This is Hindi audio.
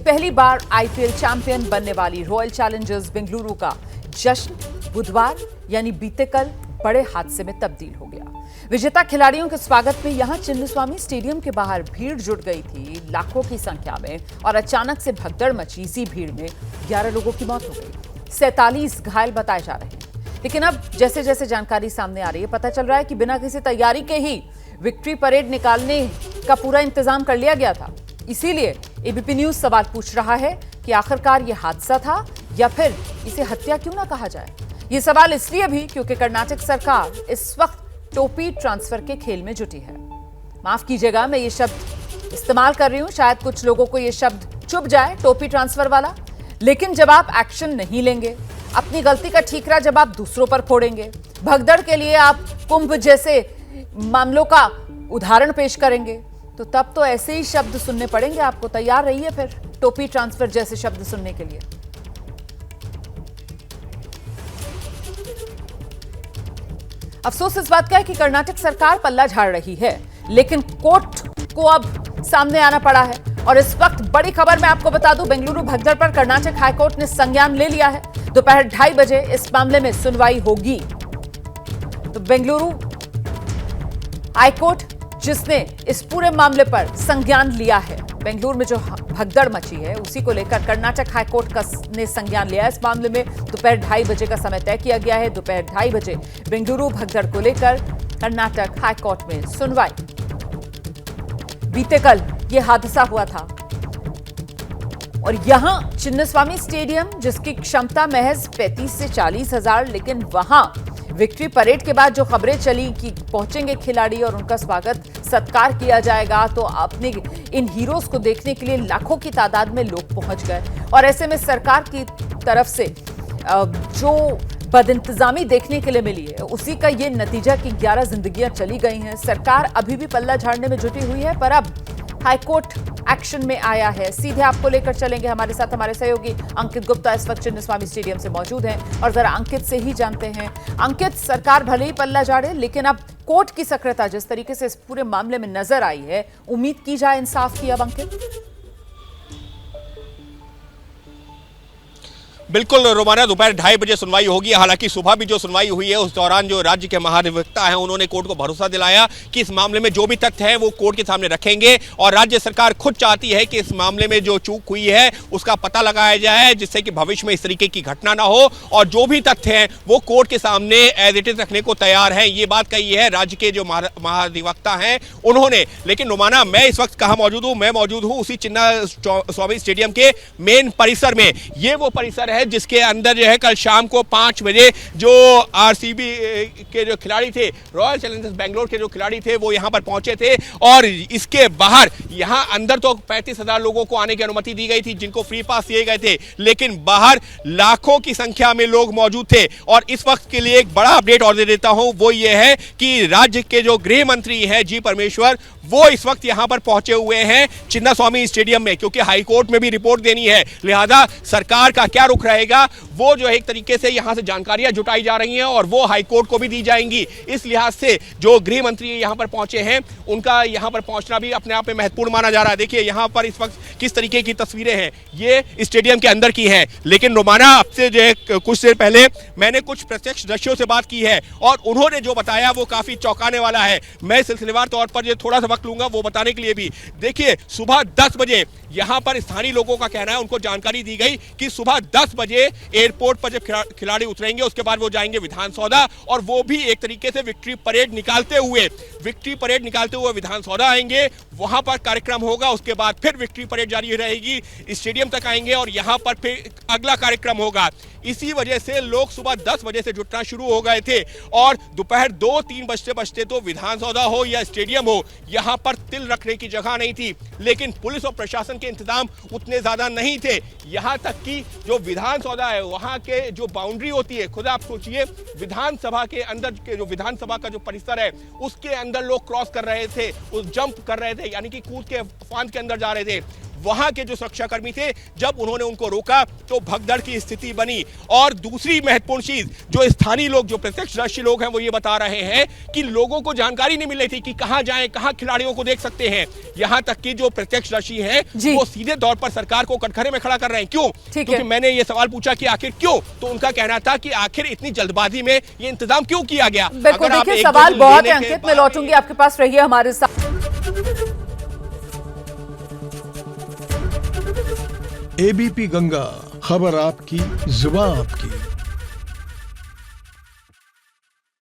पहली बार आईपीएल चैंपियन बनने वाली रॉयल चैलेंजर्स बेंगलुरु का जश्न बुधवार यानी बीते कल बड़े हादसे में तब्दील हो गया। विजेता खिलाड़ियों के स्वागत में यहां चिन्नस्वामी स्टेडियम के बाहर भीड़ जुट गई थी लाखों की संख्या में, और अचानक से भगदड़ मची। इसी भीड़ में 11 लोगों की मौत हो गई, 47 घायल बताए जा रहे हैं। लेकिन अब जैसे जैसे जानकारी सामने आ रही है, पता चल रहा है कि बिना किसी तैयारी के ही विक्ट्री परेड निकालने का पूरा इंतजाम कर लिया गया था। इसीलिए एबीपी न्यूज सवाल पूछ रहा है कि आखिरकार यह हादसा था या फिर इसे हत्या क्यों ना कहा जाए। ये सवाल इसलिए भी क्योंकि कर्नाटक सरकार इस वक्त टोपी ट्रांसफर के खेल में जुटी है। माफ कीजिएगा, मैं ये शब्द इस्तेमाल कर रही हूं, शायद कुछ लोगों को ये शब्द चुभ जाए, टोपी ट्रांसफर वाला। लेकिन जब आप एक्शन नहीं लेंगे, अपनी गलती का ठीकरा जब आप दूसरों पर फोड़ेंगे, भगदड़ के लिए आप कुंभ जैसे मामलों का उदाहरण पेश करेंगे, तो तब तो ऐसे ही शब्द सुनने पड़ेंगे आपको। तैयार रहिए फिर टोपी ट्रांसफर जैसे शब्द सुनने के लिए। अफसोस इस बात का है कि कर्नाटक सरकार पल्ला झाड़ रही है, लेकिन कोर्ट को अब सामने आना पड़ा है। और इस वक्त बड़ी खबर मैं आपको बता दूं, बेंगलुरु भगदड़ पर कर्नाटक हाईकोर्ट ने संज्ञान ले लिया है। दोपहर 2:30 बजे इस मामले में सुनवाई होगी। तो बेंगलुरु हाईकोर्ट जिसने इस पूरे मामले पर संज्ञान लिया है, बेंगलुरु में जो भगदड़ मची है उसी को लेकर कर्नाटक हाईकोर्ट ने संज्ञान लिया है। इस मामले में दोपहर 2:30 बजे का समय तय किया गया है। दोपहर 2:30 बजे बेंगलुरु भगदड़ को लेकर कर्नाटक हाईकोर्ट में सुनवाई। बीते कल यह हादसा हुआ था और यहां चिन्नस्वामी स्टेडियम जिसकी क्षमता महज 35 से 40 हजार, लेकिन वहां विक्ट्री परेड के बाद जो खबरें चली कि पहुंचेंगे खिलाड़ी और उनका स्वागत सत्कार किया जाएगा, तो अपने इन हीरोज को देखने के लिए लाखों की तादाद में लोग पहुंच गए। और ऐसे में सरकार की तरफ से जो बदइंतजामी देखने के लिए मिली है, उसी का ये नतीजा कि 11 जिंदगियां चली गई हैं। सरकार अभी भी पल्ला झाड़ने में जुटी हुई है, पर अब हाईकोर्ट एक्शन में आया है। सीधे आपको लेकर चलेंगे, हमारे साथ हमारे सहयोगी अंकित गुप्ता इस वक्त चिन्नस्वामी स्टेडियम से मौजूद हैं, और जरा अंकित से ही जानते हैं। अंकित, सरकार भले ही पल्ला झाड़े, लेकिन अब कोर्ट की सक्रियता जिस तरीके से इस पूरे मामले में नजर आई है, उम्मीद की जाए इंसाफ की अब। अंकित, बिल्कुल रोमाना, दोपहर 2:30 बजे सुनवाई होगी। हालांकि सुबह भी जो सुनवाई हुई है उस दौरान जो राज्य के महाधिवक्ता हैं उन्होंने कोर्ट को भरोसा दिलाया कि इस मामले में जो भी तथ्य हैं वो कोर्ट के सामने रखेंगे, और राज्य सरकार खुद चाहती है कि इस मामले में जो चूक हुई है उसका पता लगाया जाए, जिससे कि भविष्य में इस तरीके की घटना ना हो, और जो भी तथ्य हैं वो कोर्ट के सामने एज इट इज रखने को तैयार है। ये बात कही है राज्य के जो महाधिवक्ता हैं उन्होंने। लेकिन रोमाना, मैं इस वक्त कहाँ मौजूद हूँ? मैं मौजूद हूँ उसी चिन्नस्वामी स्टेडियम के मेन परिसर में। ये वो परिसर है जिसके अंदर जो है कल शाम को 5 बजे जो आरसीबी के जो खिलाड़ी थे, रॉयल चैलेंजर्स बेंगलोर के जो खिलाड़ी थे, वो यहां पर पहुंचे थे। और इसके बाहर यहां अंदर तो 35,000 लोगों को आने की अनुमति दी गई थी, जिनको फ्री पास दिए गए थे, लेकिन बाहर लाखों की संख्या में लोग मौजूद थे। और इस वक्त के लिए एक बड़ा अपडेट और दे देता हूं, वो ये है कि राज्य के जो गृह मंत्री हैं जी परमेश्वर, वो इस वक्त यहां पर पहुंचे हुए हैं चिन्नस्वामी स्टेडियम में, क्योंकि हाईकोर्ट में भी रिपोर्ट देनी है। लिहाजा सरकार का क्या रुख रहेगा, वो जो एक तरीके से यहां से जानकारियां जुटाई जा रही हैं और वो हाईकोर्ट को भी दी जाएंगी। इस लिहाज से जो गृह मंत्री यहां पर पहुंचे हैं, उनका यहां पर पहुंचना भी अपने आप में महत्वपूर्ण माना जा रहा है। देखिए यहां पर इस वक्त किस तरीके की तस्वीरें हैं, ये स्टेडियम के अंदर की हैं। लेकिन रोमाना, अब से जो कुछ देर पहले मैंने कुछ प्रत्यक्ष दृश्यों से बात की है और उन्होंने जो बताया वो काफी चौंकाने वाला है। मैं सिलसिलेवार तौर पर जो थोड़ा सा वक्त लूंगा वो बताने के लिए भी। देखिए, सुबह 10 बजे यहां पर स्थानीय लोगों का कहना है, उनको जानकारी दी गई कि सुबह 10 बजे एयरपोर्ट पर जब खिलाड़ी उतरेंगे उसके बाद वो जाएंगे विधानसौधा, और वो भी एक तरीके से विक्ट्री परेड निकालते हुए विधानसौधा आएंगे। वहां पर कार्यक्रम होगा, उसके बाद फिर विक्ट्री परेड जारी रहेगी, स्टेडियम तक आएंगे और यहां पर फिर अगला कार्यक्रम होगा। इसी वजह से लोग सुबह 10 बजे से जुटना शुरू हो गए थे, और दोपहर 2-3 बजते तो विधानसौधा हो या स्टेडियम हो, यहां पर तिल रखने की जगह नहीं थी। लेकिन पुलिस और प्रशासन के इंतजाम उतने ज्यादा नहीं थे। यहां तक कि जो विधानसौधा है, वहां के जो बाउंड्री होती है, खुद आप सोचिए, विधानसभा के अंदर के जो विधानसभा का जो परिसर है उसके अंदर लोग क्रॉस कर रहे थे, जंप कर रहे थे, यानी कि कूद के फांद के अंदर जा रहे थे। वहां के जो सुरक्षाकर्मी थे, जब उन्होंने उनको रोका तो भगदड़ की स्थिति बनी। और दूसरी महत्वपूर्ण चीज, जो स्थानीय लोग, जो प्रत्यक्षदर्शी लोग हैं, वो ये बता रहे हैं कि लोगों को जानकारी नहीं मिल रही थी कि कहां जाएं, कहां खिलाड़ियों को देख सकते हैं। यहां तक कि जो प्रत्यक्षदर्शी हैं वो सीधे तौर पर सरकार को कटघरे में खड़ा कर रहे हैं। क्यों? क्योंकि मैंने ये सवाल पूछा कि आखिर क्यों, तो उनका कहना था कि आखिर इतनी जल्दबाजी में ये इंतजाम क्यों किया गया। बिल्कुल, देखिए सवाल बहुत है अंकित, मैं लौटूंगी आपके पास, रहिए हमारे साथ। एबीपी गंगा, खबर आपकी, जुबान आपकी।